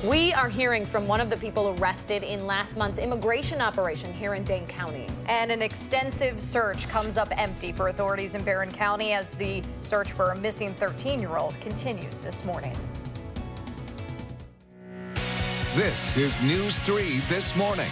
We are hearing from one of the people arrested in last month's immigration operation here in Dane County. And an extensive search comes up empty for authorities in Barron County as the search for a missing 13-year-old continues this morning. This is News 3 This Morning.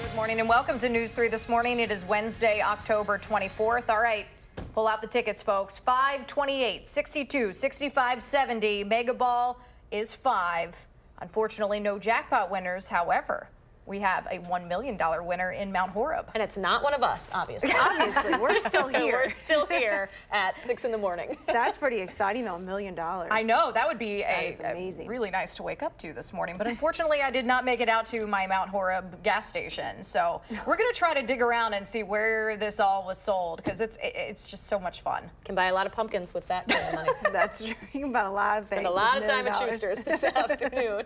Good morning and welcome to News 3 This Morning. It is Wednesday, October 24th. All right, pull out the tickets, folks. 5, 28, 62, 65, 70. Mega Ball is 5. Unfortunately, no jackpot winners. However, we have a $1 million winner in Mount Horeb. And it's not one of us, obviously. Obviously, we're still here. We're still here at 6 in the morning. That's pretty exciting, though, $1 million. I know, that would be amazing. Really nice to wake up to this morning. But unfortunately, I did not make it out to my Mount Horeb gas station. So we're going to try to dig around and see where this all was sold, because it's just so much fun. Can buy a lot of pumpkins with that kind of money. That's true. You can buy a lot of things. Spend a lot of time at Schuster's this afternoon.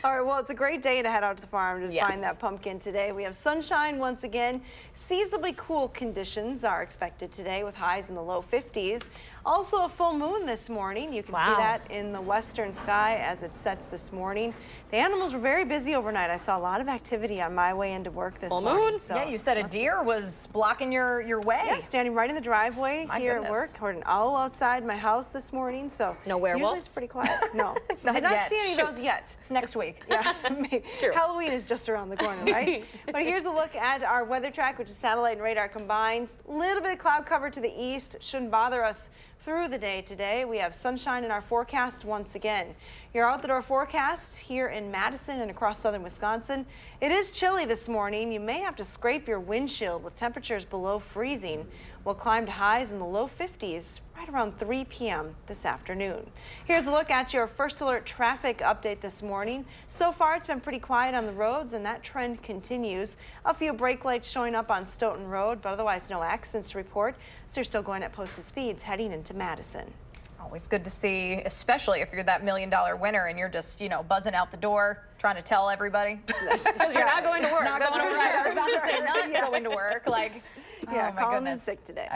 All right, well, it's a great day to head out to the farm to Yes. find that pumpkin today. We have sunshine once again. Seasonably cool conditions are expected today with highs in the low 50s. Also a full moon this morning. You can see that in the western sky as it sets this morning. The animals were very busy overnight. I saw a lot of activity on my way into work this morning. So yeah, you said a deer was blocking your way. Yeah, standing right in the driveway here goodness. at work. Heard an owl outside my house this morning. So No werewolves? Usually it's pretty quiet. No, Not did not yet. see any of those yet. It's next week. Yeah, maybe. True. Halloween is just around the corner, right? But here's a look at our weather track, which is satellite and radar combined. A little bit of cloud cover to the east. Shouldn't bother us through the day today. We have sunshine in our forecast once again. Your out-the-door forecast here in Madison and across southern Wisconsin. It is chilly this morning. You may have to scrape your windshield with temperatures below freezing. We'll climb to highs in the low 50s right around 3 p.m. this afternoon. Here's a look at your first alert traffic update this morning. So far, it's been pretty quiet on the roads, and that trend continues. A few brake lights showing up on Stoughton Road, but otherwise no accidents to report. So you're still going at posted speeds heading into Madison. Always good to see, especially if you're that $1 million winner and you're just, buzzing out the door, trying to tell everybody. Because you're not going to work. Not going to work. I was about to say, not going to work. Like, Yeah, oh my Colin goodness. is sick today.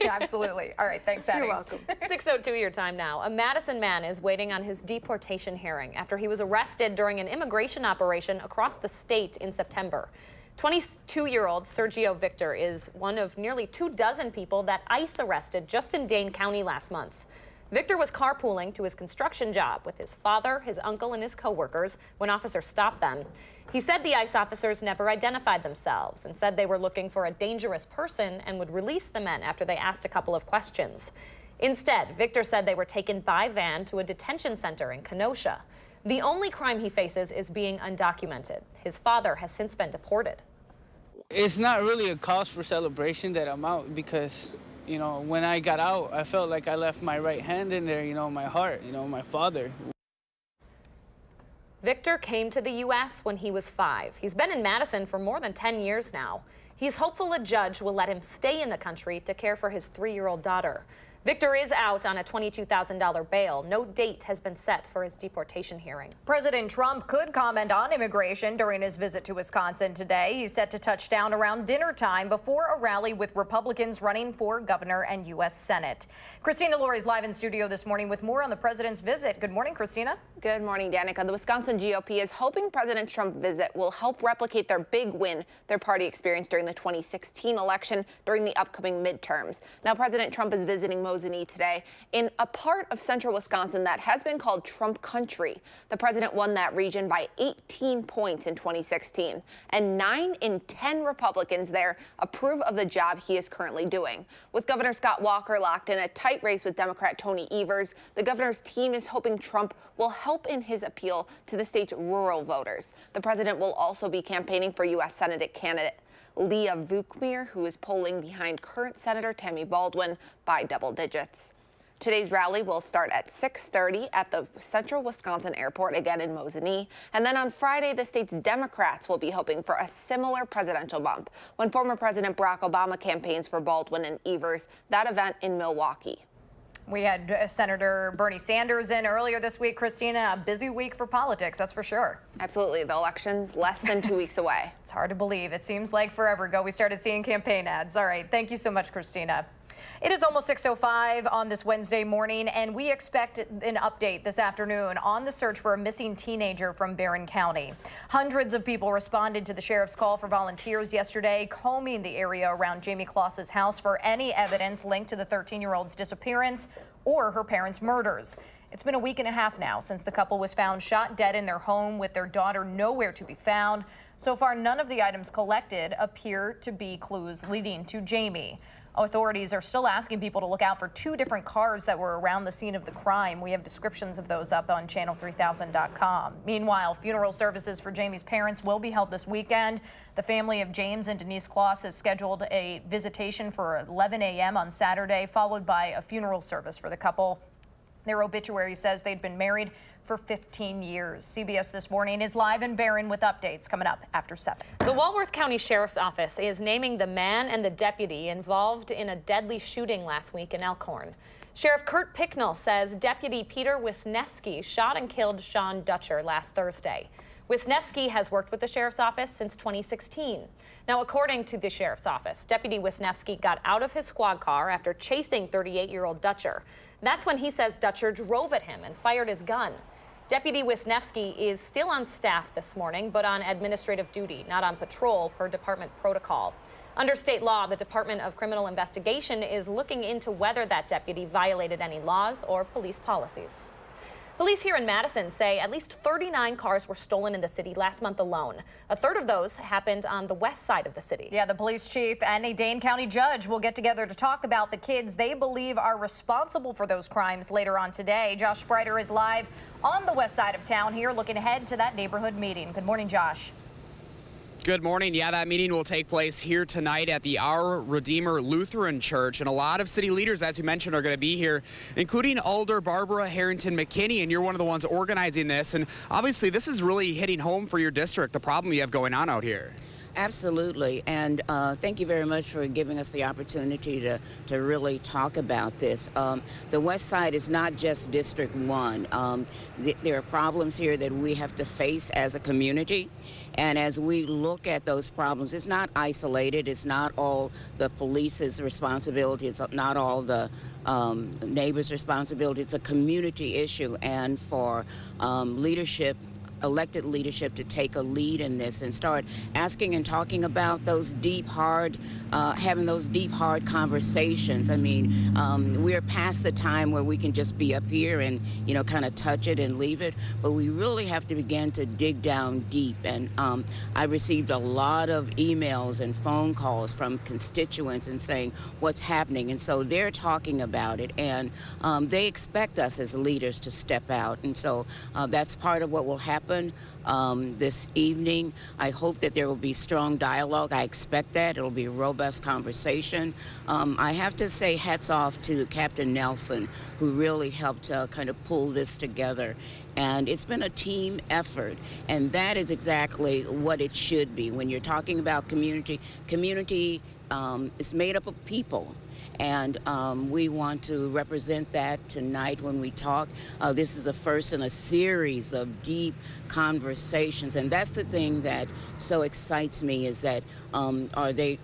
Yeah, absolutely. All right, thanks, Addie. You're welcome. 6:02 your time now. A Madison man is waiting on his deportation hearing after he was arrested during an immigration operation across the state in September. 22-year-old Sergio Victor is one of nearly 24 people that ICE arrested just in Dane County last month. Victor was carpooling to his construction job with his father, his uncle, and his coworkers when officers stopped them. He said the ICE officers never identified themselves and said they were looking for a dangerous person and would release the men after they asked a couple of questions. Instead, Victor said they were taken by van to a detention center in Kenosha. The only crime he faces is being undocumented. His father has since been deported. It's not really a cause for celebration that I'm out because, when I got out, I felt like I left my right hand in there, my heart, my father. Victor came to the U.S. when he was 5. He's been in Madison for more than 10 years now. He's hopeful a judge will let him stay in the country to care for his 3-year-old daughter. Victor is out on a $22,000 bail. No date has been set for his deportation hearing. President Trump could comment on immigration during his visit to Wisconsin today. He's set to touch down around dinner time before a rally with Republicans running for governor and U.S. Senate. Christina Lori's live in studio this morning with more on the president's visit. Good morning, Christina. Good morning, Danica. The Wisconsin GOP is hoping President Trump's visit will help replicate their big win their party experienced during the 2016 election during the upcoming midterms. Now, President Trump is visiting Mosinee today in a part of central Wisconsin that has been called Trump country. The president won that region by 18 points in 2016, and 9 in 10 Republicans there approve of the job he is currently doing. With Governor Scott Walker locked in a tight race with Democrat Tony Evers, the governor's team is hoping Trump will help in his appeal to the state's rural voters. The president will also be campaigning for U.S. Senate candidate Leah Vukmir, who is polling behind current Senator Tammy Baldwin by double digits. Today's rally will start at 6:30 at the Central Wisconsin Airport, again in Mosinee. And then on Friday, the state's Democrats will be hoping for a similar presidential bump when former President Barack Obama campaigns for Baldwin and Evers, that event in Milwaukee. We had Senator Bernie Sanders in earlier this week. Christina, a busy week for politics, that's for sure. Absolutely. The election's less than 2 weeks away. It's hard to believe. It seems like forever ago we started seeing campaign ads. All right. Thank you so much, Christina. It is almost 6:05 on this Wednesday morning, and we expect an update this afternoon on the search for a missing teenager from Barron County. Hundreds of people responded to the sheriff's call for volunteers yesterday, combing the area around Jamie Kloss's house for any evidence linked to the 13-year-old's disappearance or her parents' murders. It's been a week and a half now since the couple was found shot dead in their home with their daughter nowhere to be found. So far, none of the items collected appear to be clues leading to Jamie. Authorities are still asking people to look out for 2 different cars that were around the scene of the crime. We have descriptions of those up on channel3000.com. Meanwhile, funeral services for Jamie's parents will be held this weekend. The family of James and Denise Kloss has scheduled a visitation for 11 a.m. on Saturday, followed by a funeral service for the couple. Their obituary says they'd been married for 15 years. CBS This Morning is live in Barron with updates coming up after 7. The Walworth County Sheriff's Office is naming the man and the deputy involved in a deadly shooting last week in Elkhorn. Sheriff Kurt Picknell says Deputy Peter Wisniewski shot and killed Sean Dutcher last Thursday. Wisniewski has worked with the Sheriff's Office since 2016. Now, according to the Sheriff's Office, Deputy Wisniewski got out of his squad car after chasing 38-year-old Dutcher. That's when he says Dutcher drove at him and fired his gun. Deputy Wisniewski is still on staff this morning, but on administrative duty, not on patrol per department protocol. Under state law, the Department of Criminal Investigation is looking into whether that deputy violated any laws or police policies. Police here in Madison say at least 39 cars were stolen in the city last month alone. A third of those happened on the west side of the city. Yeah, the police chief and a Dane County judge will get together to talk about the kids they believe are responsible for those crimes later on today. Josh Spreiter is live on the west side of town here, looking ahead to that neighborhood meeting. Good morning, Josh. Good morning. Yeah, that meeting will take place here tonight at the Our Redeemer Lutheran Church. And a lot of city leaders, as you mentioned, are going to be here, including Alder Barbara Harrington McKinney. And you're one of the ones organizing this. And obviously, this is really hitting home for your district, the problem you have going on out here. Absolutely, and thank you very much for giving us the opportunity to really talk about this. The West Side is not just District 1. There are problems here that we have to face as a community, and as we look at those problems, it's not isolated, it's not all the police's responsibility, it's not all the neighbors' responsibility, it's a community issue, and for elected leadership to take a lead in this and start asking and talking about those deep, hard, having those deep, hard conversations. I mean, we're past the time where we can just be up here and, kind of touch it and leave it, but we really have to begin to dig down deep. And I received a lot of emails and phone calls from constituents and saying what's happening. And so they're talking about it, and they expect us as leaders to step out. And so that's part of what will happen this evening. I hope that there will be strong dialogue. I expect that. It'll be a robust conversation. I have to say hats off to Captain Nelson, who really helped kind of pull this together. And it's been a team effort, and that is exactly what it should be. When you're talking about community is made up of people. And we want to represent that tonight when we talk. This is the first in a series of deep conversations. And that's the thing that so excites me, is that are they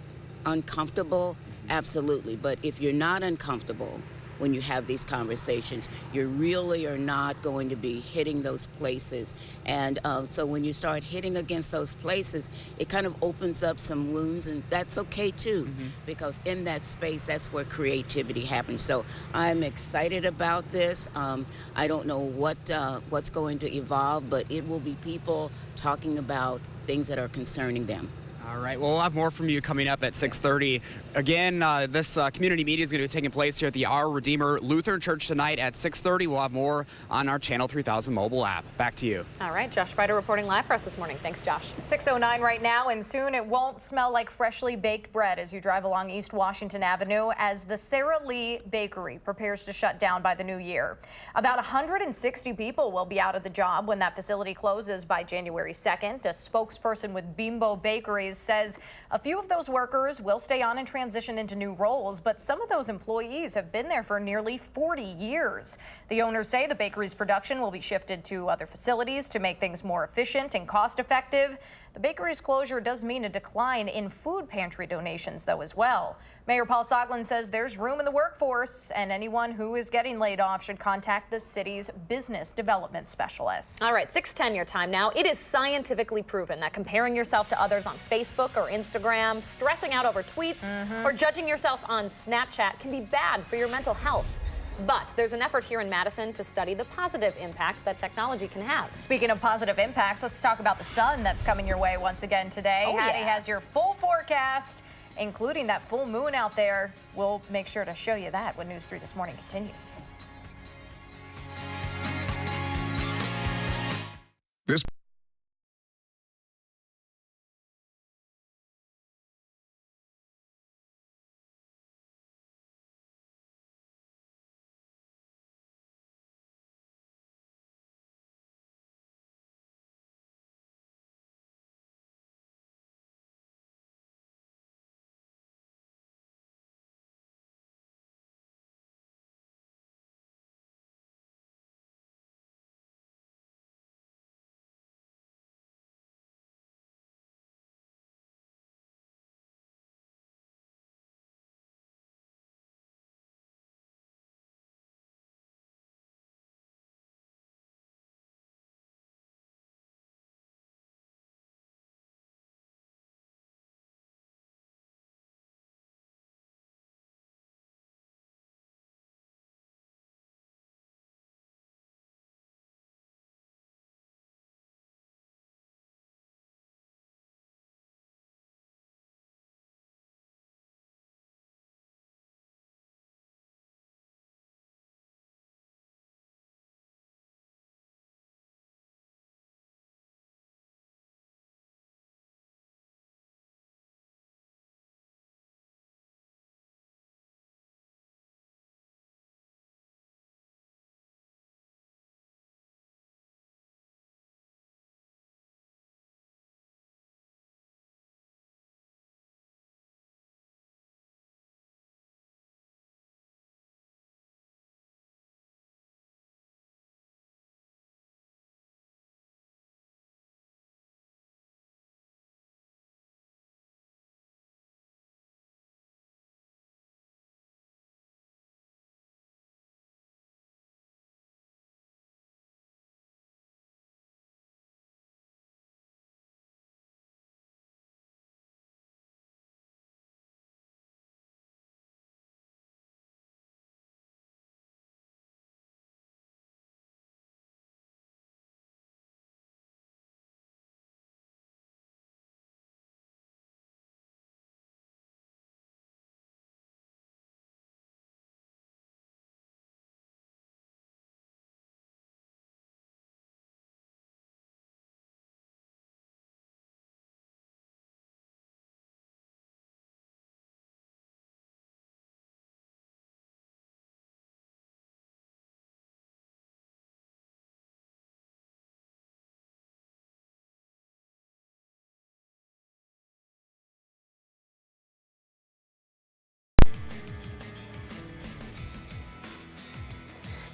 uncomfortable? Absolutely. But if you're not uncomfortable when you have these conversations, you really are not going to be hitting those places. And so when you start hitting against those places, it kind of opens up some wounds, and that's okay too, because in that space, that's where creativity happens. So I'm excited about this. I don't know what's going to evolve, but it will be people talking about things that are concerning them. All right. Well, we'll have more from you coming up at 6:30. Again, this community meeting is going to be taking place here at the Our Redeemer Lutheran Church tonight at 6:30. We'll have more on our Channel 3000 mobile app. Back to you. All right. Josh Spreiter reporting live for us this morning. Thanks, Josh. 6:09 right now, and soon it won't smell like freshly baked bread as you drive along East Washington Avenue as the Sara Lee Bakery prepares to shut down by the new year. About 160 people will be out of the job when that facility closes by January 2nd. A spokesperson with Bimbo Bakeries says a few of those workers will stay on and transition into new roles, but some of those employees have been there for nearly 40 years. The owners say the bakery's production will be shifted to other facilities to make things more efficient and cost effective. The bakery's closure does mean a decline in food pantry donations, though, as well. Mayor Paul Soglin says there's room in the workforce, and anyone who is getting laid off should contact the city's business development specialist. All right, 6:10 your time now. It is scientifically proven that comparing yourself to others on Facebook or Instagram, stressing out over tweets, or judging yourself on Snapchat can be bad for your mental health. But there's an effort here in Madison to study the positive impact that technology can have. Speaking of positive impacts, let's talk about the sun that's coming your way once again today. Oh, Hattie yeah. has your full forecast, including that full moon out there. We'll make sure to show you that when News 3 This Morning continues. This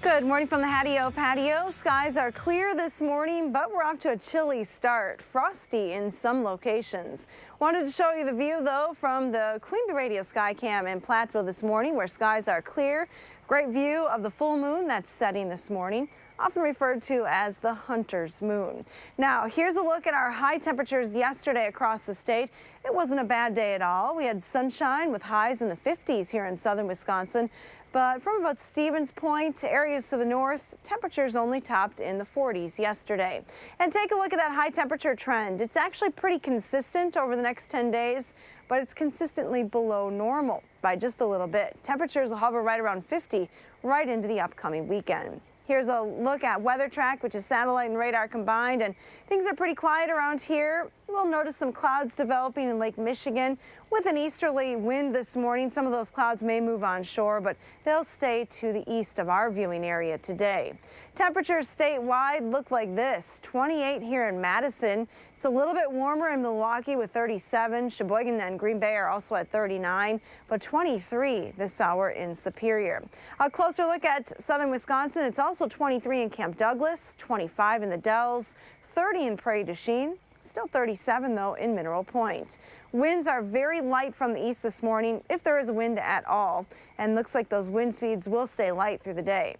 Good morning from the Hattie-O patio. Skies are clear this morning, but we're off to a chilly start. Frosty in some locations. Wanted to show you the view, though, from the Queen Bee Radio Sky Cam in Platteville this morning, where skies are clear. Great view of the full moon that's setting this morning, often referred to as the hunter's moon. Now, here's a look at our high temperatures yesterday across the state. It wasn't a bad day at all. We had sunshine with highs in the 50s here in southern Wisconsin. But from about Stevens Point to areas to the north, temperatures only topped in the 40s yesterday. And take a look at that high temperature trend. It's actually pretty consistent over the next 10 days, but it's consistently below normal by just a little bit. Temperatures will hover right around 50 right into the upcoming weekend. Here's a look at weather track, which is satellite and radar combined, and things are pretty quiet around here. We'll notice some clouds developing in Lake Michigan with an easterly wind this morning. Some of those clouds may move on shore, but they'll stay to the east of our viewing area today. Temperatures statewide look like this: 28 here in Madison. It's a little bit warmer in Milwaukee with 37. Sheboygan and Green Bay are also at 39, but 23 this hour in Superior. A closer look at southern Wisconsin. It's also 23 in Camp Douglas, 25 in the Dells, 30 in Prairie du Chien, Still 37, though, in Mineral Point. Winds are very light from the east this morning, if there is a wind at all, and looks like those wind speeds will stay light through the day.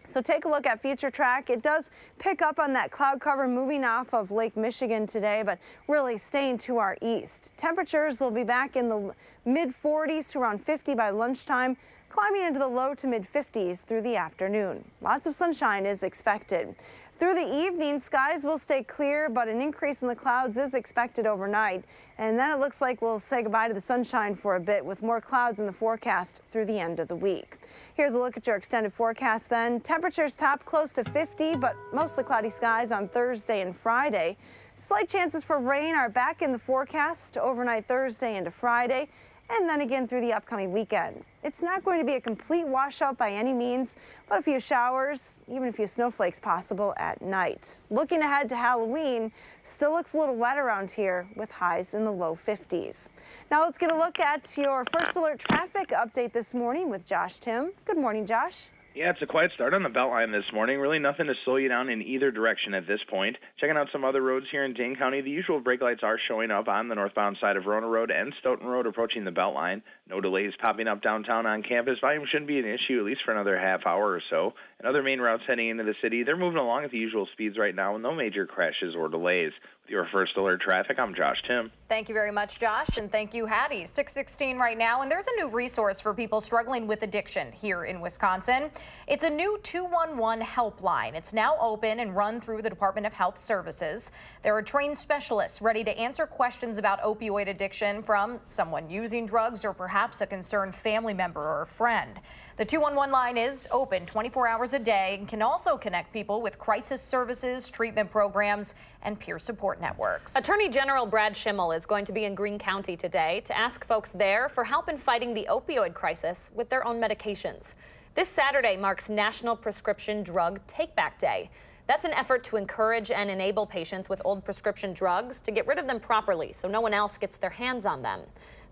So take a look at future track. It does pick up on that cloud cover moving off of Lake Michigan today, but really staying to our east. Temperatures will be back in the mid 40s to around 50 by lunchtime, climbing into the low to mid 50s through the afternoon. Lots of sunshine is expected. Through the evening, skies will stay clear, but an increase in the clouds is expected overnight. And then it looks like we'll say goodbye to the sunshine for a bit with more clouds in the forecast through the end of the week. Here's a look at your extended forecast then. Temperatures top close to 50, but mostly cloudy skies on Thursday and Friday. Slight chances for rain are back in the forecast overnight Thursday into Friday, and then again through the upcoming weekend. It's not going to be a complete washout by any means, but a few showers, even a few snowflakes possible at night. Looking ahead to Halloween, still looks a little wet around here with highs in the low 50s. Now let's get a look at your First Alert traffic update this morning with Josh Tim. Good morning, Josh. Yeah, it's a quiet start on the Beltline this morning. Really nothing to slow you down in either direction at this point. Checking out some other roads here in Dane County, the usual brake lights are showing up on the northbound side of Rona Road and Stoughton Road approaching the Beltline. No delays popping up downtown on campus. Volume shouldn't be an issue, at least for another half hour or so. And other main routes heading into the city, they're moving along at the usual speeds right now with no major crashes or delays. With your First Alert traffic, I'm Josh Tim. Thank you very much, Josh, and thank you, Hattie. 6:16 right now, and there's a new resource for people struggling with addiction here in Wisconsin. It's a new 211 helpline. It's now open and run through the Department of Health Services. There are trained specialists ready to answer questions about opioid addiction from someone using drugs or perhaps a concerned family member or a friend. The 211 line is open 24 hours a day and can also connect people with crisis services, treatment programs, and peer support networks. Attorney General Brad Schimmel is going to be in Greene County today to ask folks there for help in fighting the opioid crisis with their own medications. This Saturday marks National Prescription Drug Take-Back Day. That's an effort to encourage and enable patients with old prescription drugs to get rid of them properly so no one else gets their hands on them.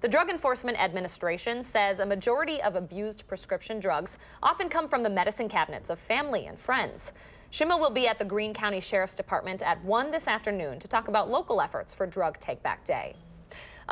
The Drug Enforcement Administration says a majority of abused prescription drugs often come from the medicine cabinets of family and friends. Schimmel will be at the Greene County Sheriff's Department at 1 this afternoon to talk about local efforts for Drug Take-Back Day.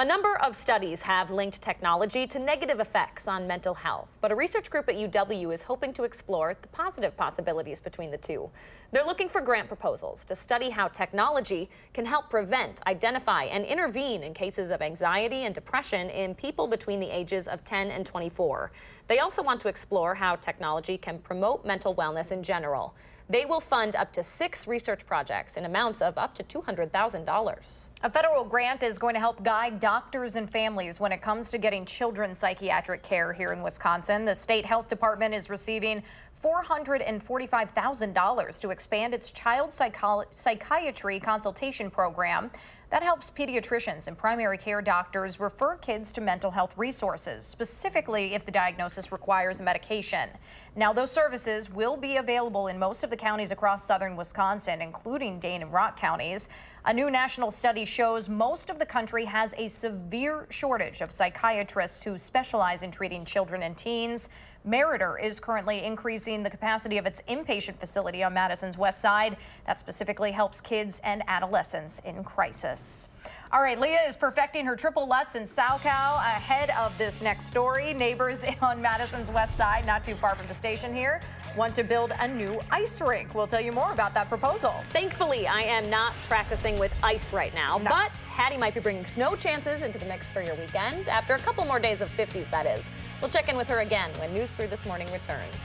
A number of studies have linked technology to negative effects on mental health, but a research group at UW is hoping to explore the positive possibilities between the two. They're looking for grant proposals to study how technology can help prevent, identify, and intervene in cases of anxiety and depression in people between the ages of 10 and 24. They also want to explore how technology can promote mental wellness in general. They will fund up to 6 research projects in amounts of up to $200,000. A federal grant is going to help guide doctors and families when it comes to getting children's psychiatric care here in Wisconsin. The state health department is receiving $445,000 to expand its child psychiatry consultation program. That helps pediatricians and primary care doctors refer kids to mental health resources, specifically if the diagnosis requires a medication. Now, those services will be available in most of the counties across southern Wisconsin, including Dane and Rock counties. A new national study shows most of the country has a severe shortage of psychiatrists who specialize in treating children and teens. Meritor is currently increasing the capacity of its inpatient facility on Madison's west side. That specifically helps kids and adolescents in crisis. All right, Leah is perfecting her triple Lutz in Salcow ahead of this next story. Neighbors on Madison's west side, not too far from the station here, want to build a new ice rink. We'll tell you more about that proposal. Thankfully, I am not practicing with ice right now, but Hattie might be bringing snow chances into the mix for your weekend after a couple more days of 50s, that is. We'll check in with her again when News 3 This Morning returns.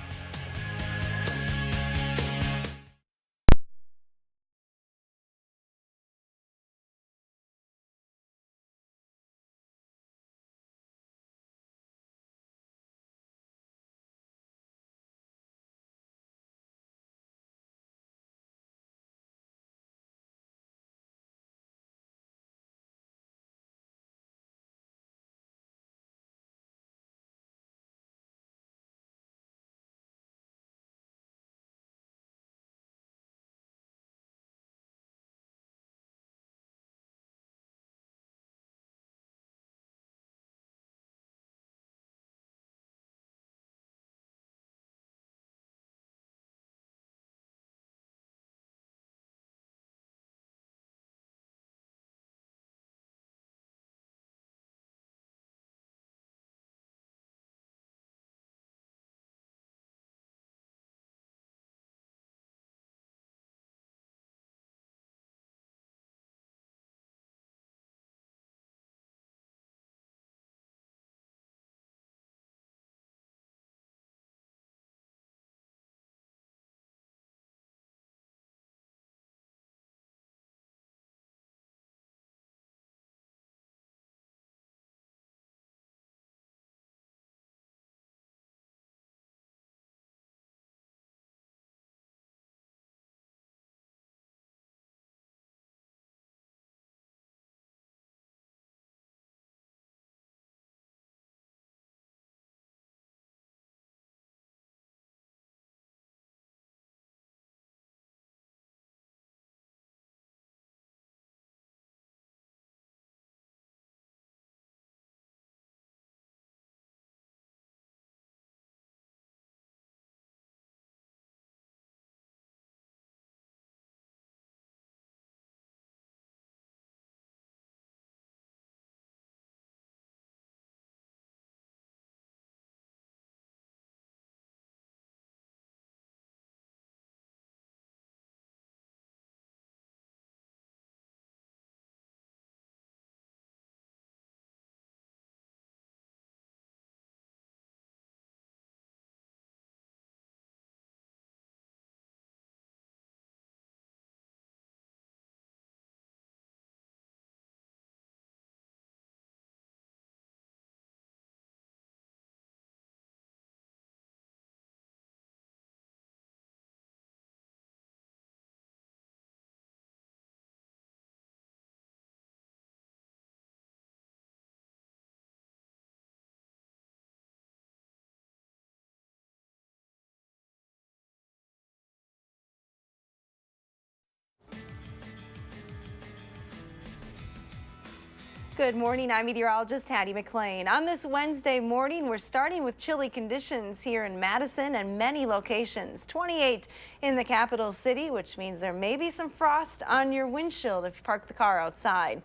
Good morning, I'm meteorologist Hattie McLean. On this Wednesday morning, we're starting with chilly conditions here in Madison and many locations. 28 in the capital city, which means there may be some frost on your windshield if you park the car outside.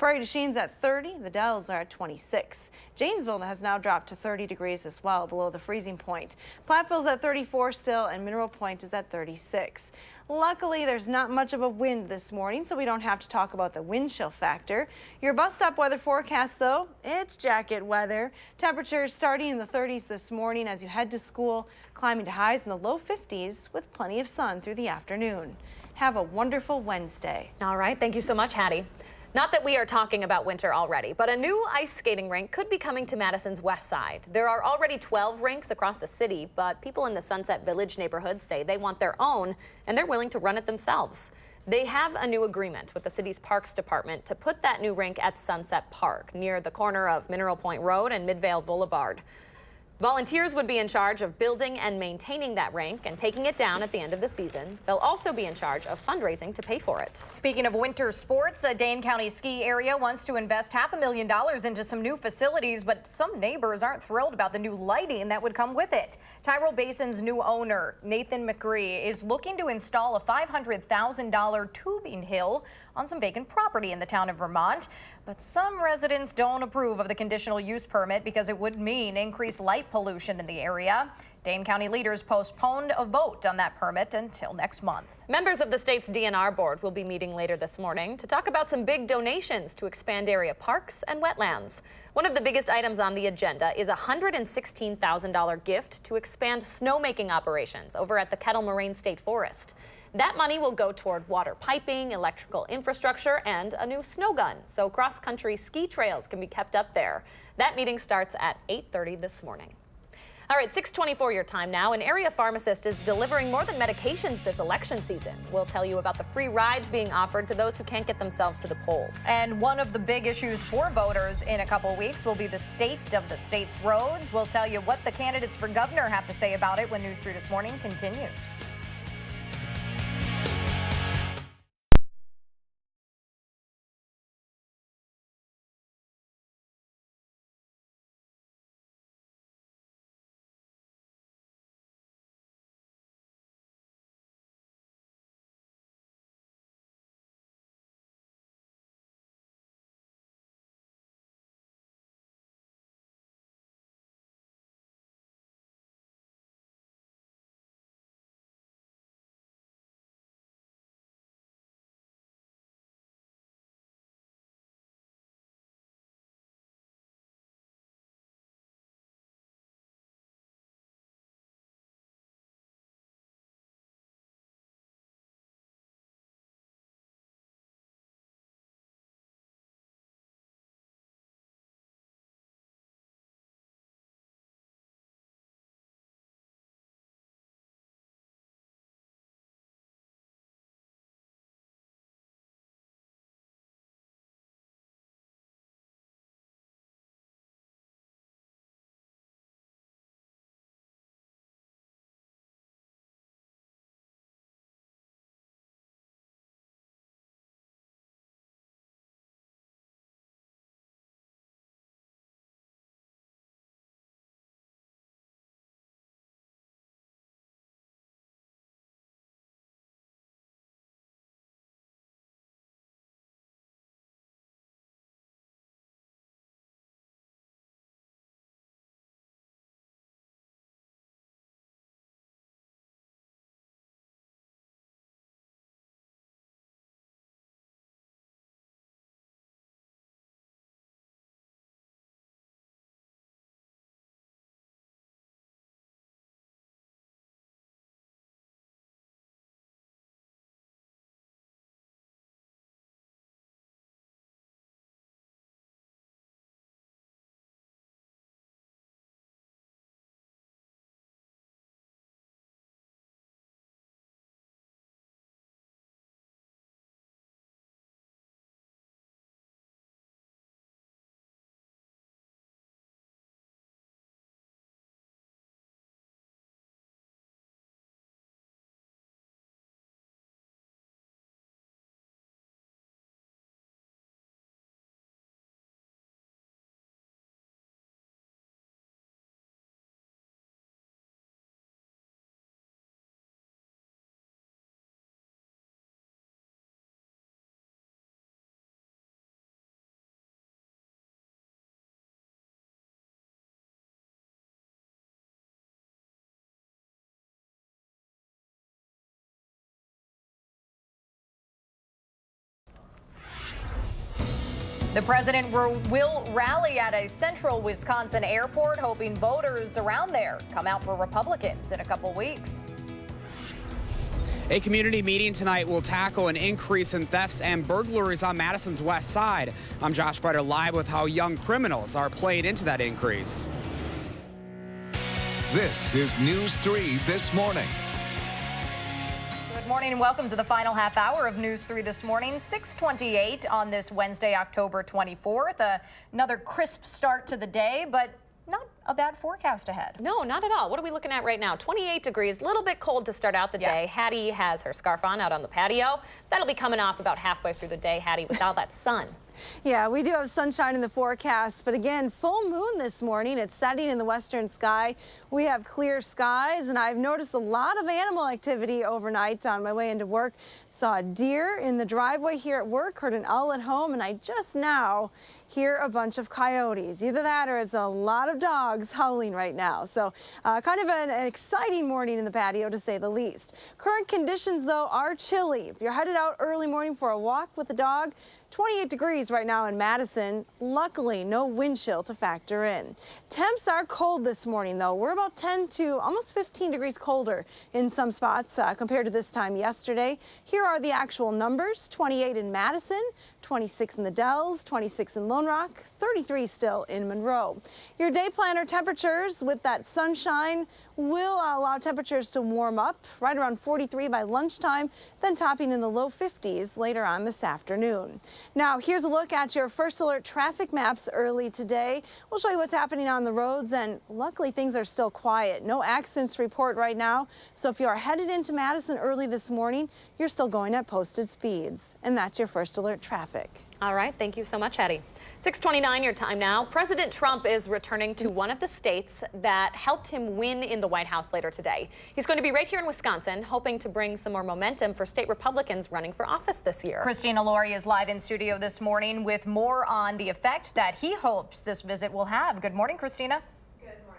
Prairie du Chine's at 30, the Dells are at 26. Janesville has now dropped to 30 degrees as well, below the freezing point. Platteville's at 34 still, and Mineral Point is at 36. Luckily, there's not much of a wind this morning, so we don't have to talk about the wind chill factor. Your bus stop weather forecast, though, it's jacket weather. Temperatures starting in the 30s this morning as you head to school, climbing to highs in the low 50s with plenty of sun through the afternoon. Have a wonderful Wednesday. All right, thank you so much, Hattie. Not that we are talking about winter already, but a new ice skating rink could be coming to Madison's west side. There are already 12 rinks across the city, but people in the Sunset Village neighborhood say they want their own, and they're willing to run it themselves. They have a new agreement with the city's Parks Department to put that new rink at Sunset Park, near the corner of Mineral Point Road and Midvale Boulevard. Volunteers would be in charge of building and maintaining that rink and taking it down at the end of the season. They'll also be in charge of fundraising to pay for it. Speaking of winter sports, a Dane County ski area wants to invest $500,000 into some new facilities, but some neighbors aren't thrilled about the new lighting that would come with it. Tyrrell Basin's new owner, Nathan McCree, is looking to install a $500,000 tubing hill on some vacant property in the town of Vermont. But some residents don't approve of the conditional use permit because it would mean increased light pollution in the area. Dane County leaders postponed a vote on that permit until next month. Members of the state's DNR board will be meeting later this morning to talk about some big donations to expand area parks and wetlands. One of the biggest items on the agenda is a $116,000 gift to expand snowmaking operations over at the Kettle Moraine State Forest. That money will go toward water piping, electrical infrastructure, and a new snow gun, so cross-country ski trails can be kept up there. That meeting starts at 8:30 this morning. All right, 6:24 your time now. An area pharmacist is delivering more than medications this election season. We'll tell you about the free rides being offered to those who can't get themselves to the polls. And one of the big issues for voters in a couple weeks will be the state of the state's roads. We'll tell you what the candidates for governor have to say about it when News 3 This Morning continues. The president will rally at a central Wisconsin airport, hoping voters around there come out for Republicans in a couple weeks. A community meeting tonight will tackle an increase in thefts and burglaries on Madison's west side. I'm Josh Breiter, live with how young criminals are playing into that increase. This is News 3 This Morning. Good morning and welcome to the final half hour of News 3 This Morning, 6:28 on this Wednesday, October 24th. Another crisp start to the day, but not a bad forecast ahead. No, not at all. What are we looking at right now? 28 degrees, a little bit cold to start out the day. Hattie has her scarf on out on the patio. That'll be coming off about halfway through the day, Hattie, with all that sun. Yeah, we do have sunshine in the forecast, but again, full moon this morning. It's setting in the western sky. We have clear skies, and I've noticed a lot of animal activity overnight on my way into work. Saw a deer in the driveway here at work, heard an owl at home, and I just now hear a bunch of coyotes. Either that or it's a lot of dogs howling right now. So kind of an exciting morning in the patio, to say the least. Current conditions, though, are chilly. If you're headed out early morning for a walk with the dog, 28 degrees right now in Madison. Luckily, no wind chill to factor in. Temps are cold this morning, though. We're about 10 to almost 15 degrees colder in some spots compared to this time yesterday. Here are the actual numbers. 28 in Madison, 26 in the Dells, 26 in Lone Rock, 33 still in Monroe. Your day planner temperatures with that sunshine will allow temperatures to warm up right around 43 by lunchtime, then topping in the low 50s later on this afternoon. Now, here's a look at your first alert traffic maps early today. We'll show you what's happening on the roads, and luckily things are still quiet. No accidents to report right now. So if you are headed into Madison early this morning, you're still going at posted speeds. And that's your first alert traffic. All right, thank you so much, Hattie. 6:29 your time now. President Trump is returning to one of the states that helped him win in the White House later today. He's going to be right here in Wisconsin, hoping to bring some more momentum for state Republicans running for office this year. Christina Laurie is live in studio this morning with more on the effect that he hopes this visit will have. Good morning, Christina.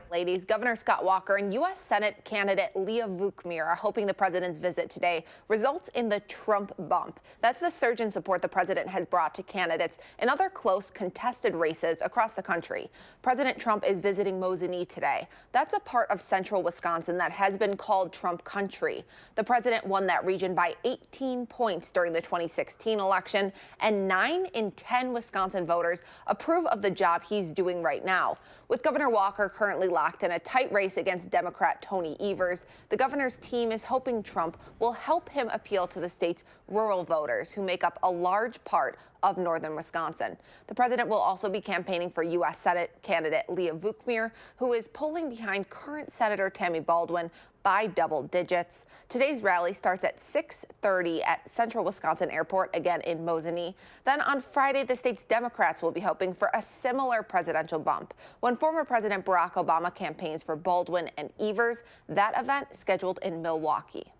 Ladies, Governor Scott Walker and U.S. Senate candidate Leah Vukmir are hoping the president's visit today results in the Trump bump. That's the surge in support the president has brought to candidates in other close contested races across the country. President Trump is visiting Mosinee today. That's a part of central Wisconsin that has been called Trump country. The president won that region by 18 points during the 2016 election, and 9 in 10 Wisconsin voters approve of the job he's doing right now. With Governor Walker currently locked in a tight race against Democrat Tony Evers, the governor's team is hoping Trump will help him appeal to the state's rural voters who make up a large part of northern Wisconsin. The president will also be campaigning for U.S. Senate candidate Leah Vukmir, who is polling behind current Senator Tammy Baldwin by double digits. Today's rally starts at 6:30 at Central Wisconsin Airport, again in Mosinee. Then on Friday, the state's Democrats will be hoping for a similar presidential bump. When former President Barack Obama campaigns for Baldwin and Evers, that event scheduled in Milwaukee.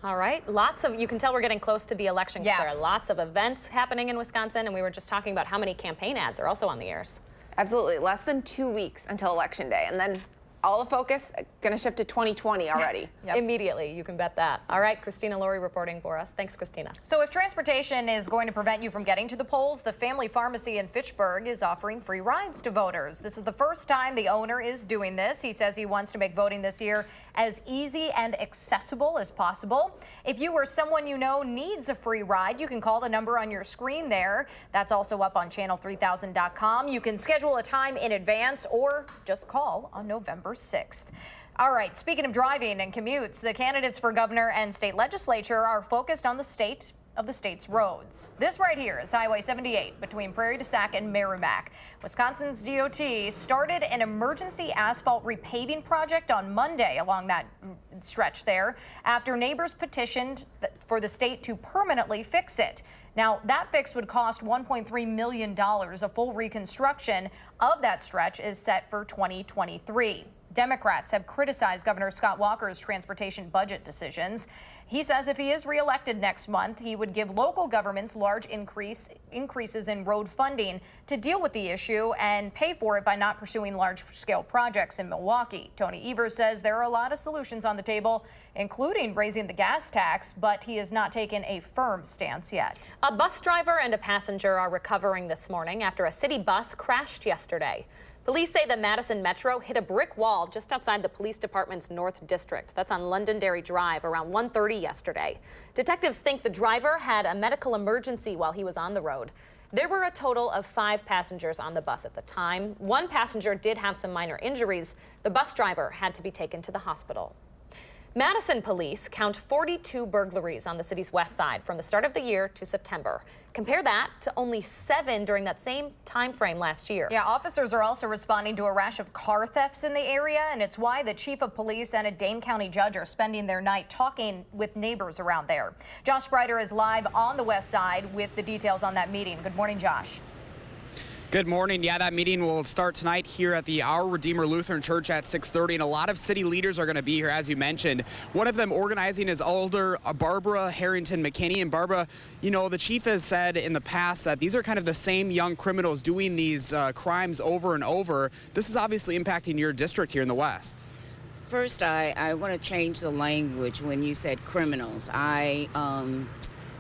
All right, you can tell we're getting close to the election because there are lots of events happening in Wisconsin, and we were just talking about how many campaign ads are also on the airs. Absolutely, less than 2 weeks until Election Day, and then all the focus going to shift to 2020 already. Immediately, you can bet that. All right, Christina Laurie reporting for us. Thanks, Christina. So if transportation is going to prevent you from getting to the polls, the Family Pharmacy in Fitchburg is offering free rides to voters. This is the first time the owner is doing this. He says he wants to make voting this year as easy and accessible as possible. If you or someone you know needs a free ride, you can call the number on your screen there. That's also up on channel3000.com. You can schedule a time in advance or just call on November 6th. All right, speaking of driving and commutes, the candidates for governor and state legislature are focused on the state of the state's roads. This right here is Highway 78 between Prairie du Sac and Merrimack. Wisconsin's DOT started an emergency asphalt repaving project on Monday along that stretch there after neighbors petitioned for the state to permanently fix it. Now, that fix would cost $1.3 million. A full reconstruction of that stretch is set for 2023. Democrats have criticized Governor Scott Walker's transportation budget decisions. He says if he is reelected next month, he would give local governments large increases in road funding to deal with the issue and pay for it by not pursuing large-scale projects in Milwaukee. Tony Evers says there are a lot of solutions on the table, including raising the gas tax, but he has not taken a firm stance yet. A bus driver and a passenger are recovering this morning after a city bus crashed yesterday. Police say the Madison Metro hit a brick wall just outside the police department's North District. That's on Londonderry Drive around 1:30 yesterday. Detectives think the driver had a medical emergency while he was on the road. There were a total of 5 passengers on the bus at the time. One passenger did have some minor injuries. The bus driver had to be taken to the hospital. Madison police count 42 burglaries on the city's west side from the start of the year to September. Compare that to only 7 during that same time frame last year. Yeah, officers are also responding to a rash of car thefts in the area, and it's why the chief of police and a Dane County judge are spending their night talking with neighbors around there. Josh Sprider is live on the west side with the details on that meeting. Good morning, Josh. Good morning. Yeah, that meeting will start tonight here at the Our Redeemer Lutheran Church at 6:30, and a lot of city leaders are going to be here, as you mentioned. One of them organizing is Alder Barbara Harrington McKinney. And Barbara, you know, the chief has said in the past that these are kind of the same young criminals doing these crimes over and over. This is obviously impacting your district here in the West. First, I want to change the language when you said criminals.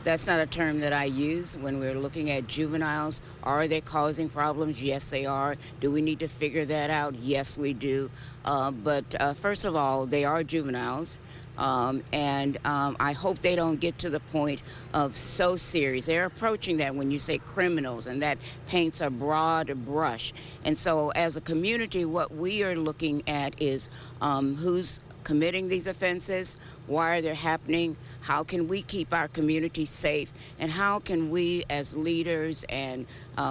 That's not a term that I use when we're looking at juveniles. Are they causing problems? Yes, they are. Do we need to figure that out? Yes, we do. But first of all, they are juveniles. And I hope they don't get to the point of so serious. They're approaching that when you say criminals, and that paints a broad brush. And so as a community, what we are looking at is who's committing these offenses, why are they happening, how can we keep our community safe, and how can we as leaders and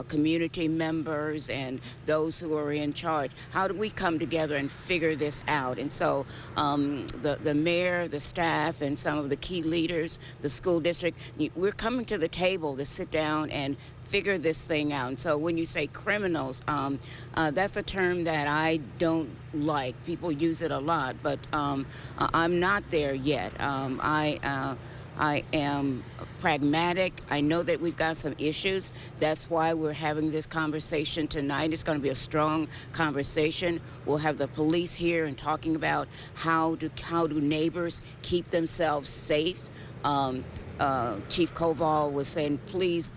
community members and those who are in charge, how do we come together and figure this out? And so the mayor, the staff, and some of the key leaders, the school district, we're coming to the table to sit down and figure this thing out. And so when you say criminals, that's a term that I don't like. People use it a lot, but I'm not there yet. I am pragmatic. I know that we've got some issues. That's why we're having this conversation tonight. It's going to be a strong conversation. We'll have the police here and talking about how do neighbors keep themselves safe. Chief Koval was saying, please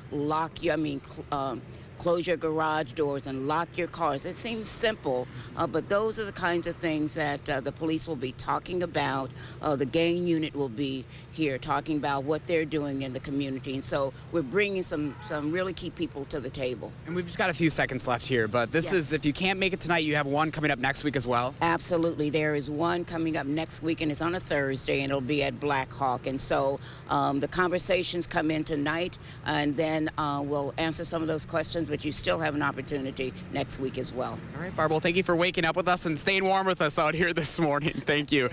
close your garage doors and lock your cars. It seems simple, but those are the kinds of things that the police will be talking about. The gang unit will be here talking about what they're doing in the community. And so we're bringing some really key people to the table. And we've just got a few seconds left here, but this is, if you can't make it tonight, you have one coming up next week as well? Absolutely. There is one coming up next week, and it's on a Thursday, and it'll be at Black Hawk. And so the conversations come in tonight, and then we'll answer some of those questions, but you still have an opportunity next week as well. All right, Barb, well, thank you for waking up with us and staying warm with us out here this morning. Thank you.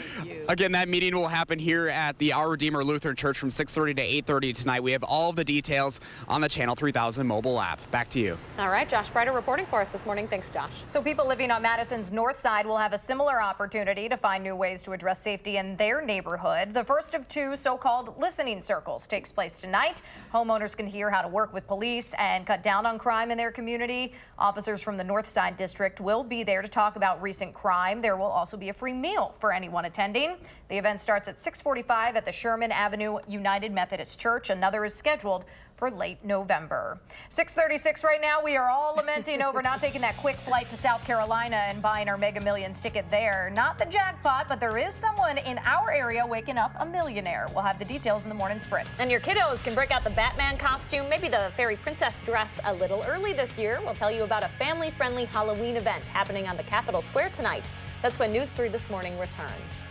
Again, that meeting will happen here at the Our Redeemer Lutheran Church from 6:30 to 8:30 tonight. We have all the details on the Channel 3000 mobile app. Back to you. All right, Josh Sprider reporting for us this morning. Thanks, Josh. So people living on Madison's north side will have a similar opportunity to find new ways to address safety in their neighborhood. The first of 2 so-called listening circles takes place tonight. Homeowners can hear how to work with police and cut down on crime in their community. Officers from the North Side District will be there to talk about recent crime. There will also be a free meal for anyone attending. The event starts at 6:45 at the Sherman Avenue United Methodist Church. Another is scheduled for late November. 6:36 right now. We are all lamenting over not taking that quick flight to South Carolina and buying our Mega Millions ticket there. Not the jackpot, but there is someone in our area waking up a millionaire. We'll have the details in the morning sprint. And your kiddos can break out the Batman costume, maybe the fairy princess dress a little early this year. We'll tell you about a family-friendly Halloween event happening on the Capitol Square tonight. That's when News 3 This Morning returns.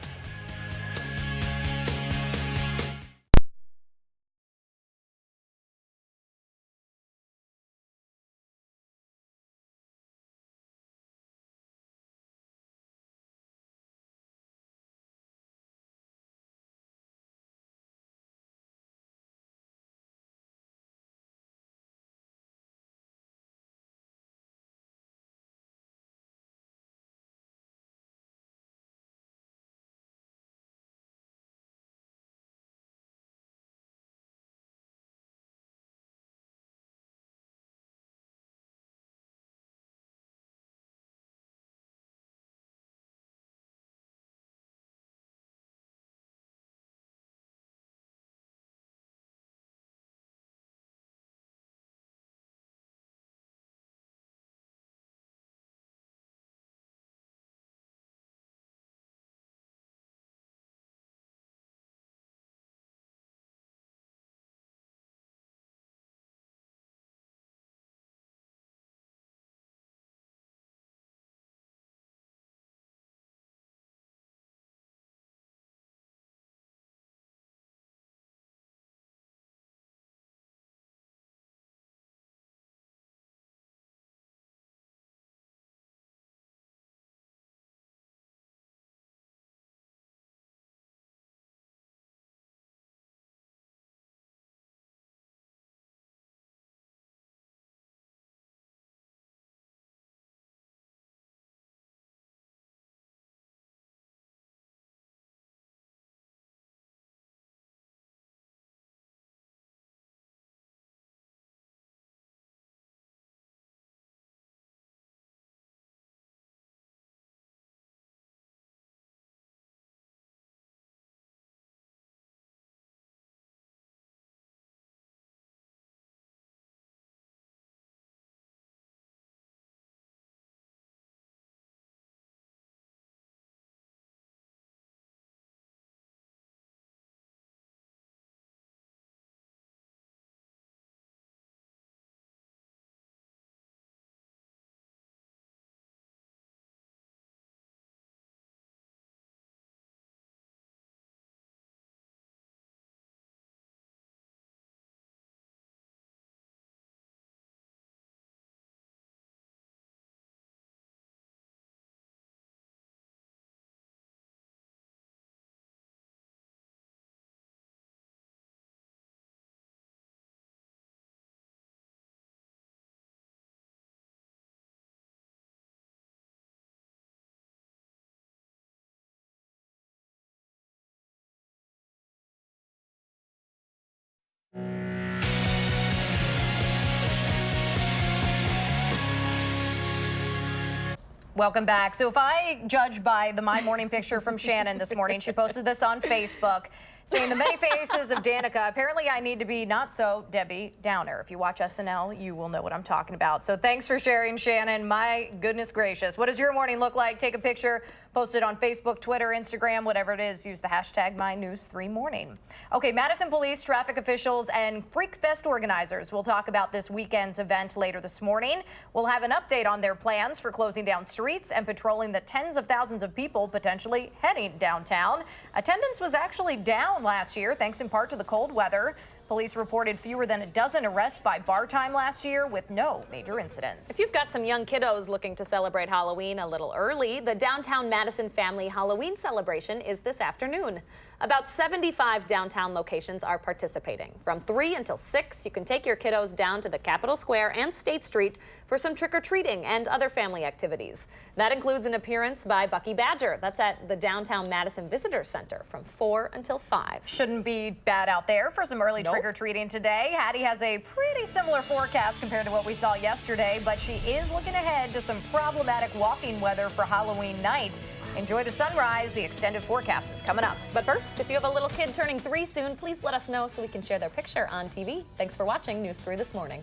Welcome back. So if I judge by the My Morning picture from Shannon this morning, she posted this on Facebook saying the many faces of Danica. Apparently I need to be not so Debbie Downer. If you watch SNL, you will know what I'm talking about. So thanks for sharing, Shannon. My goodness gracious. What does your morning look like? Take a picture, post it on Facebook, Twitter, Instagram, whatever it is. Use the hashtag MyNews3Morning. Okay, Madison police, traffic officials, and Freak Fest organizers will talk about this weekend's event later this morning. We'll have an update on their plans for closing down streets and patrolling the tens of thousands of people potentially heading downtown. Attendance was actually down last year, thanks in part to the cold weather. Police reported fewer than a dozen arrests by bar time last year with no major incidents. If you've got some young kiddos looking to celebrate Halloween a little early, the Downtown Madison Family Halloween celebration is this afternoon. About 75 downtown locations are participating. From 3 until 6, you can take your kiddos down to the Capitol Square and State Street for some trick-or-treating and other family activities. That includes an appearance by Bucky Badger. That's at the Downtown Madison Visitor Center from 4 until 5. Shouldn't be bad out there for some early trick-or-treating today. Hattie has a pretty similar forecast compared to what we saw yesterday, but she is looking ahead to some problematic walking weather for Halloween night. Enjoy the sunrise. The extended forecast is coming up. But first, if you have a little kid turning 3 soon, please let us know so we can share their picture on TV. Thanks for watching News 3 This Morning.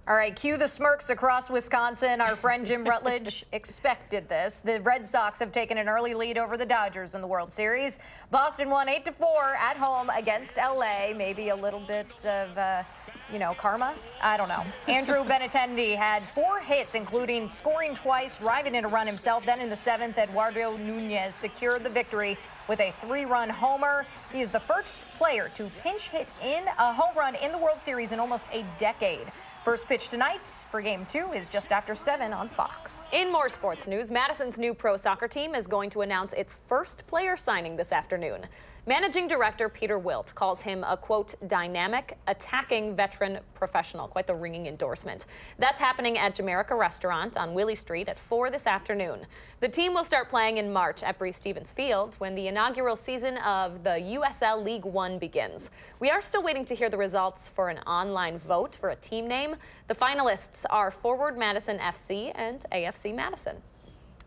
All right, cue the smirks across Wisconsin. Our friend Jim Rutledge expected this. The Red Sox have taken an early lead over the Dodgers in the World Series. Boston won 8-4 at home against LA. Maybe a little bit of, karma? I don't know. Andrew Benintendi had 4 hits, including scoring twice, driving in a run himself. Then in the 7th, Eduardo Nunez secured the victory with a 3-run homer. He is the first player to pinch hit in a home run in the World Series in almost a decade. First pitch tonight for Game 2 is just after 7 on Fox. In more sports news, Madison's new pro soccer team is going to announce its first player signing this afternoon. Managing director Peter Wilt calls him a, quote, dynamic, attacking veteran professional. Quite the ringing endorsement. That's happening at Jamaica Restaurant on Willie Street at 4 this afternoon. The team will start playing in March at Stevens Field when the inaugural season of the USL League One begins. We are still waiting to hear the results for an online vote for a team name. The finalists are Forward Madison FC and AFC Madison.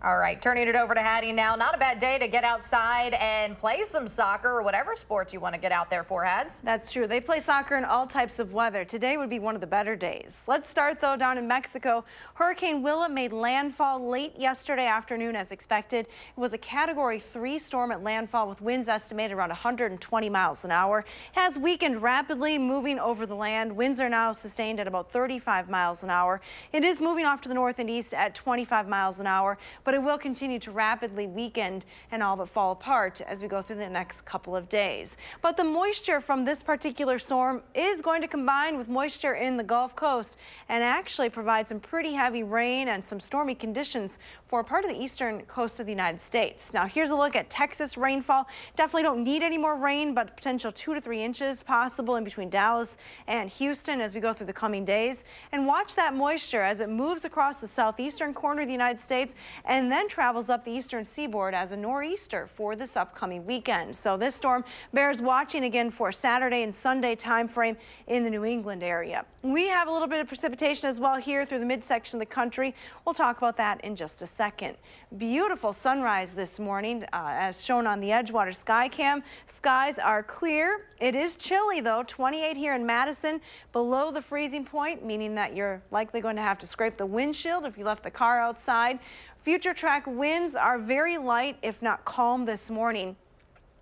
All right, turning it over to Hattie now. Not a bad day to get outside and play some soccer or whatever sports you want to get out there for, Hads. That's true. They play soccer in all types of weather. Today would be one of the better days. Let's start, though, down in Mexico. Hurricane Willa made landfall late yesterday afternoon as expected. It was a Category 3 storm at landfall with winds estimated around 120 miles an hour. It has weakened rapidly, moving over the land. Winds are now sustained at about 35 miles an hour. It is moving off to the north and east at 25 miles an hour. But it will continue to rapidly weaken and all but fall apart as we go through the next couple of days. But the moisture from this particular storm is going to combine with moisture in the Gulf Coast and actually provide some pretty heavy rain and some stormy conditions for part of the eastern coast of the United States. Now here's a look at Texas rainfall. Definitely don't need any more rain, but potential 2 to 3 inches possible in between Dallas and Houston as we go through the coming days. And watch that moisture as it moves across the southeastern corner of the United States and then travels up the eastern seaboard as a nor'easter for this upcoming weekend. So this storm bears watching again for Saturday and Sunday time frame in the New England area. We have a little bit of precipitation as well here through the midsection of the country. We'll talk about that in just a second. Beautiful sunrise this morning as shown on the Edgewater sky cam. Skies are clear. It is chilly though, 28 here in Madison, below the freezing point, meaning that you're likely going to have to scrape the windshield if you left the car outside. Future track winds are very light, if not calm, this morning.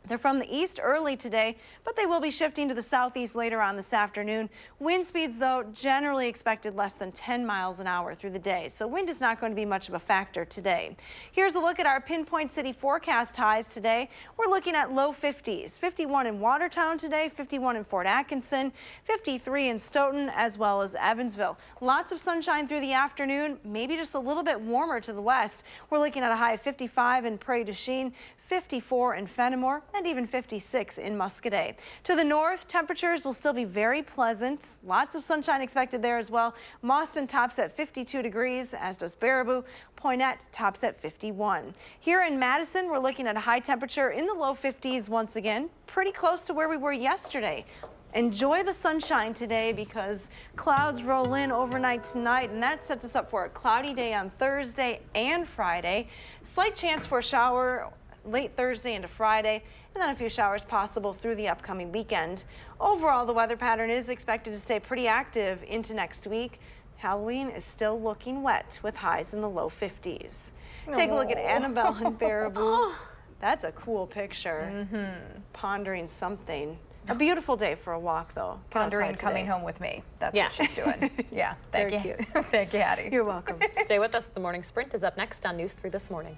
They're from the east early today, but they will be shifting to the southeast later on this afternoon. Wind speeds, though, generally expected less than 10 miles an hour through the day, so wind is not going to be much of a factor today. Here's a look at our pinpoint city forecast highs today. We're looking at low 50s, 51 in Watertown today, 51 in Fort Atkinson, 53 in Stoughton, as well as Evansville. Lots of sunshine through the afternoon, maybe just a little bit warmer to the west. We're looking at a high of 55 in Prairie du Chien, 54 in Fenimore, and even 56 in Muscadet. To the north, temperatures will still be very pleasant. Lots of sunshine expected there as well. Mauston tops at 52 degrees, as does Baraboo. Poynette tops at 51. Here in Madison, we're looking at a high temperature in the low 50s once again, pretty close to where we were yesterday. Enjoy the sunshine today because clouds roll in overnight tonight, and that sets us up for a cloudy day on Thursday and Friday. Slight chance for a shower late Thursday into Friday, and then a few showers possible through the upcoming weekend. Overall, the weather pattern is expected to stay pretty active into next week. Halloween is still looking wet with highs in the low 50s. Take a look at Annabelle and Baraboo. That's a cool picture. Pondering something. A beautiful day for a walk, though. Pondering coming home with me. That's what she's doing. Yeah, thank you. Cute. Thank you, Hattie. You're welcome. Stay with us. The morning sprint is up next on News 3 This Morning.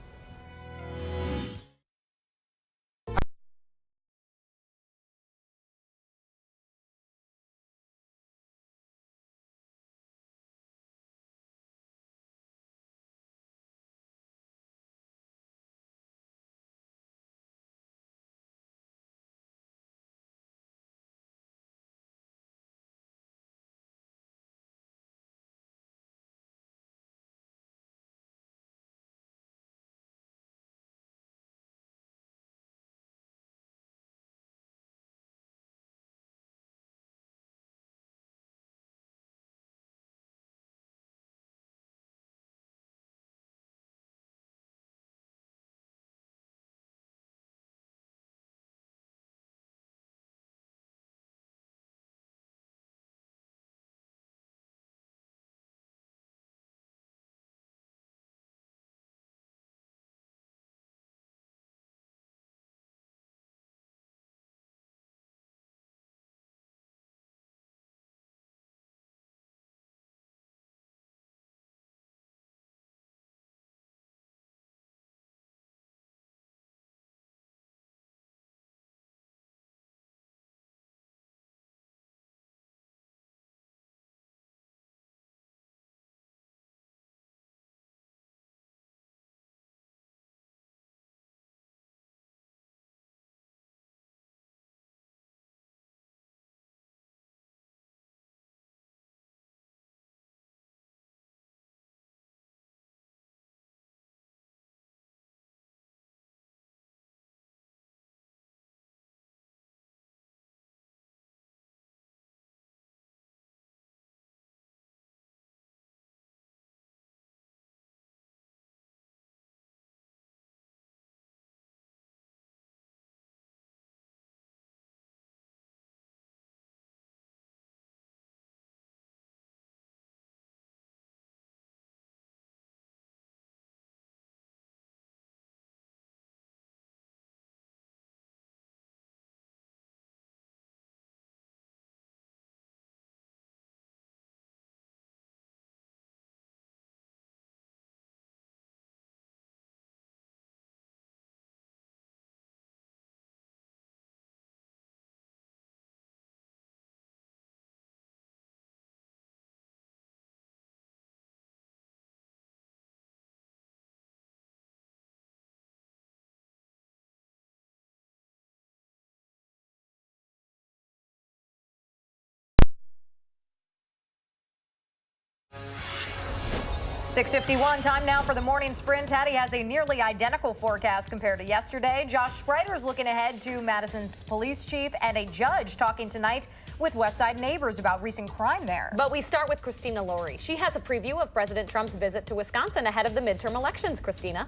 6:51 time now for the morning sprint. Hattie has a nearly identical forecast compared to yesterday. Josh Spreiter is looking ahead to Madison's police chief and a judge talking tonight with West Side neighbors about recent crime there. But we start with Christina Laurie. She has a preview of President Trump's visit to Wisconsin ahead of the midterm elections. Christina.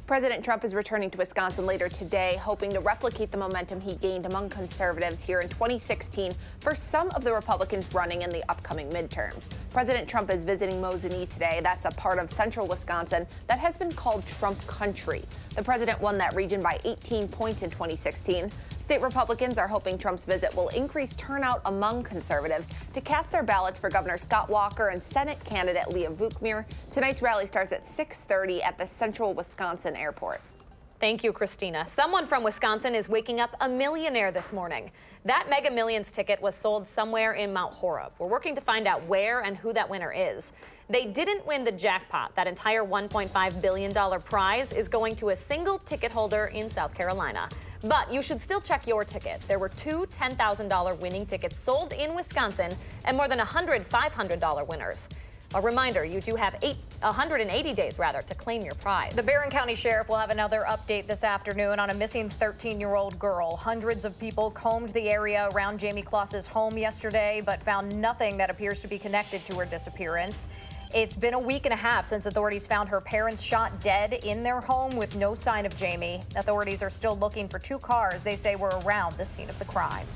President Trump is returning to Wisconsin later today, hoping to replicate the momentum he gained among conservatives here in 2016 for some of the Republicans running in the upcoming midterms. President Trump is visiting Mosinee today. That's a part of central Wisconsin that has been called Trump country. The president won that region by 18 points in 2016. State Republicans are hoping Trump's visit will increase turnout among conservatives to cast their ballots for Governor Scott Walker and Senate candidate Leah Vukmir. Tonight's rally starts at 6:30 at the Central Wisconsin Airport. Thank you, Christina. Someone from Wisconsin is waking up a millionaire this morning. That Mega Millions ticket was sold somewhere in Mount Horeb. We're working to find out where and who that winner is. They didn't win the jackpot. That entire $1.5 billion prize is going to a single ticket holder in South Carolina. But you should still check your ticket. There were two $10,000 winning tickets sold in Wisconsin and more than 100 $500 winners. A reminder, you do have 180 days to claim your prize. The Barron County Sheriff will have another update this afternoon on a missing 13-year-old girl. Hundreds of people combed the area around Jamie Kloss's home yesterday, but found nothing that appears to be connected to her disappearance. It's been a week and a half since authorities found her parents shot dead in their home with no sign of Jamie. Authorities are still looking for two cars they say were around the scene of the crime.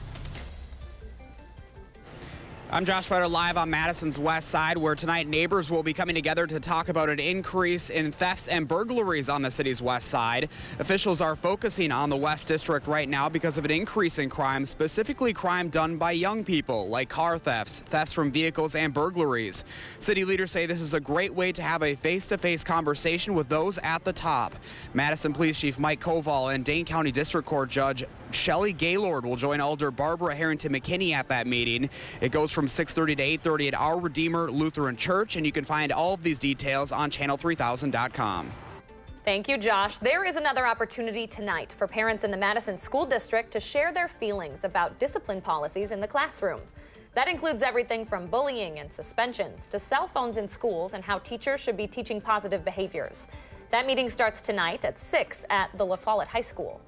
I'm Josh Spreiter live on Madison's west side, where tonight neighbors will be coming together to talk about an increase in thefts and burglaries on the city's west side. Officials are focusing on the West District right now because of an increase in crime, specifically crime done by young people, like car thefts, thefts from vehicles, and burglaries. City leaders say this is a great way to have a face-to-face conversation with those at the top. Madison Police Chief Mike Koval and Dane County District Court Judge Shelley Gaylord will join Alder Barbara Harrington McKinney at that meeting. It goes from 6:30 to 8:30 at Our Redeemer Lutheran Church, and you can find all of these details on channel3000.com. Thank you, Josh. There is another opportunity tonight for parents in the Madison School District to share their feelings about discipline policies in the classroom. That includes everything from bullying and suspensions to cell phones in schools and how teachers should be teaching positive behaviors. That meeting starts tonight at 6 at the La Follette High School.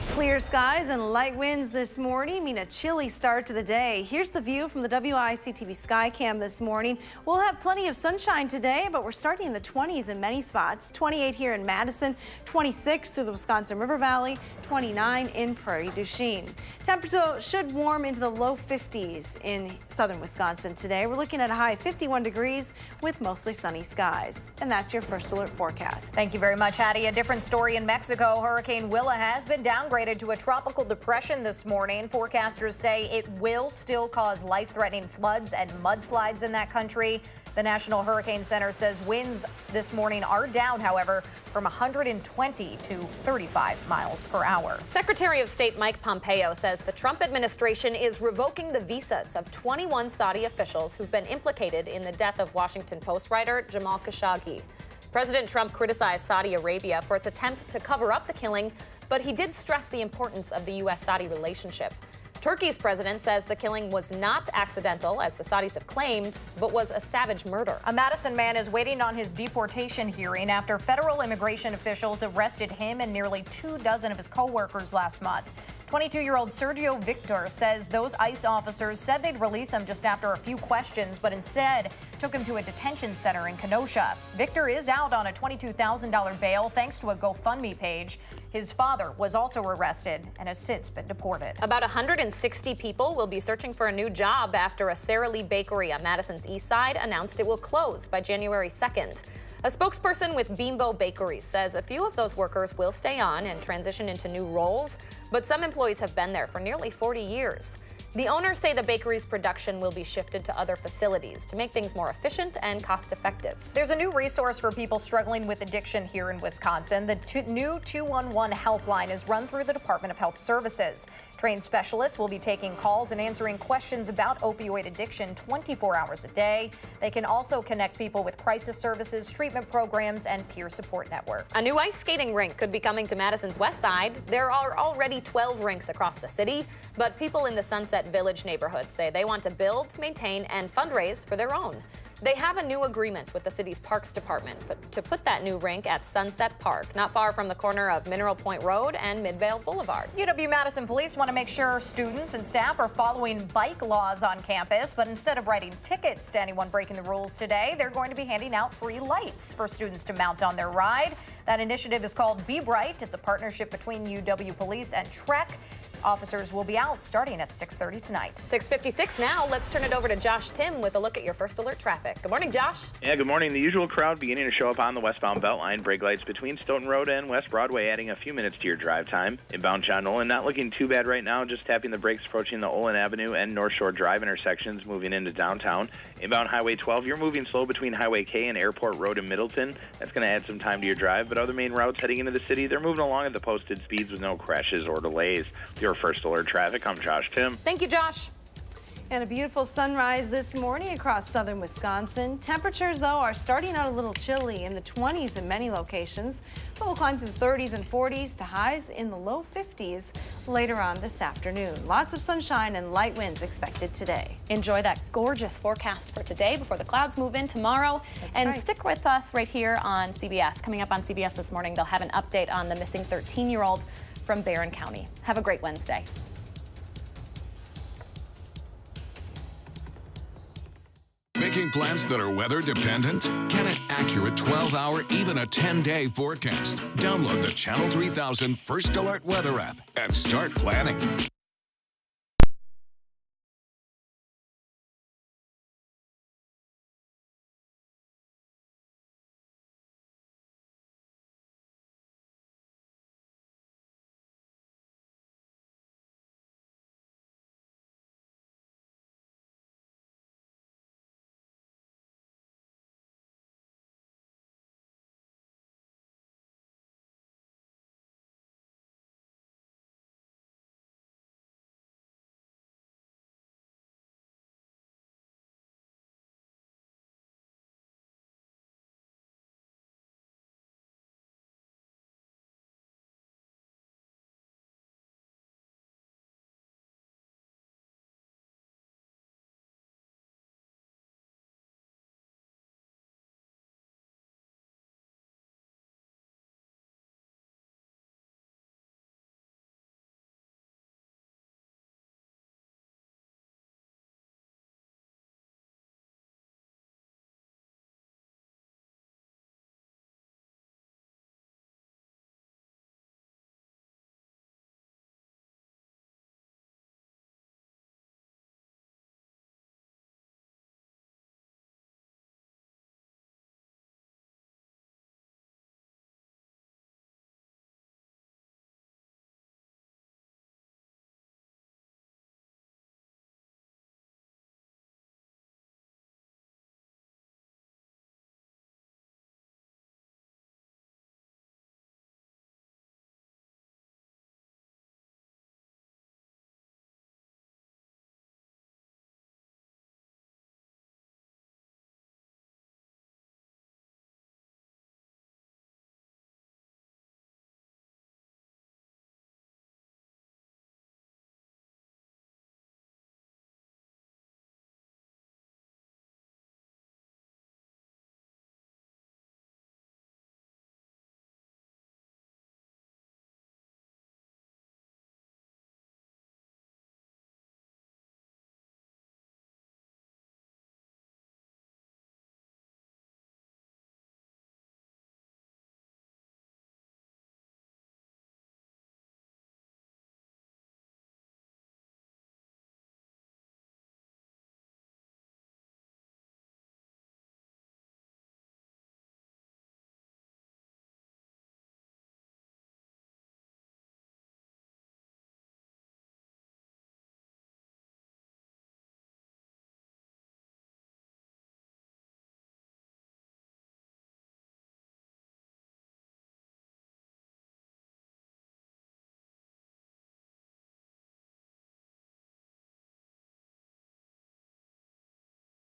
Clear skies and light winds this morning mean a chilly start to the day. Here's the view from the WISC-TV Skycam this morning. We'll have plenty of sunshine today, but we're starting in the 20s in many spots. 28 here in Madison, 26 through the Wisconsin River Valley, 29 in Prairie du Chien. Temperature should warm into the low 50s in southern Wisconsin today. We're looking at a high of 51 degrees with mostly sunny skies. And that's your first alert forecast. Thank you very much, Hattie. A different story in Mexico. Hurricane Willa has been downgraded to a tropical depression this morning. Forecasters say it will still cause life-threatening floods and mudslides in that country. The National Hurricane Center says winds this morning are down, however, from 120 to 35 miles per hour. Secretary of State Mike Pompeo says the Trump administration is revoking the visas of 21 Saudi officials who've been implicated in the death of Washington Post writer Jamal Khashoggi. President Trump criticized Saudi Arabia for its attempt to cover up the killing, but he did stress the importance of the U.S.-Saudi relationship. Turkey's president says the killing was not accidental, as the Saudis have claimed, but was a savage murder. A Madison man is waiting on his deportation hearing after federal immigration officials arrested him and nearly 24 of his co-workers last month. 22-year-old Sergio Victor says those ICE officers said they'd release him just after a few questions, but instead took him to a detention center in Kenosha. Victor is out on a $22,000 bail thanks to a GoFundMe page. His father was also arrested and has since been deported. About 160 people will be searching for a new job after a Sara Lee bakery on Madison's east side announced it will close by January 2nd. A spokesperson with Bimbo Bakeries says a few of those workers will stay on and transition into new roles, but some employees have been there for nearly 40 years. The owners say the bakery's production will be shifted to other facilities to make things more efficient and cost-effective. There's a new resource for people struggling with addiction here in Wisconsin. The new 211 helpline is run through the Department of Health Services. Trained specialists will be taking calls and answering questions about opioid addiction 24 hours a day. They can also connect people with crisis services, treatment programs, and peer support networks. A new ice skating rink could be coming to Madison's west side. There are already 12 rinks across the city, but people in the Sunset Village neighborhood say they want to build, maintain, and fundraise for their own. They have a new agreement with the city's Parks Department to put that new rink at Sunset Park, not far from the corner of Mineral Point Road and Midvale Boulevard. UW-Madison police want to make sure students and staff are following bike laws on campus, but instead of writing tickets to anyone breaking the rules today, they're going to be handing out free lights for students to mount on their ride. That initiative is called Be Bright. It's a partnership between UW Police and Trek. Officers will be out starting at 6:30 tonight. 6:56 now. Let's turn it over to Josh Tim with a look at your first alert traffic. Good morning, Josh. Yeah, good morning. The usual crowd beginning to show up on the westbound Beltline. Brake lights between Stoughton Road and West Broadway adding a few minutes to your drive time. Inbound John Nolan not looking too bad right now, just tapping the brakes approaching the Olin Avenue and North Shore Drive intersections moving into downtown. Inbound Highway 12, you're moving slow between Highway K and Airport Road in Middleton. That's going to add some time to your drive, but other main routes heading into the city, they're moving along at the posted speeds with no crashes or delays. Your first alert traffic. I'm Josh Tim. Thank you, Josh. And a beautiful sunrise this morning across southern Wisconsin. Temperatures, though, are starting out a little chilly in the 20s in many locations, but will climb through the 30s and 40s to highs in the low 50s later on this afternoon. Lots of sunshine and light winds expected today. Enjoy that gorgeous forecast for today before the clouds move in tomorrow. And stick with us right here on CBS. Coming up on CBS this morning, they'll have an update on the missing 13-year-old from Barron County. Have a great Wednesday. Making plans that are weather dependent? Get an accurate 12-hour, even a 10-day forecast. Download the Channel 3000 First Alert Weather app and start planning.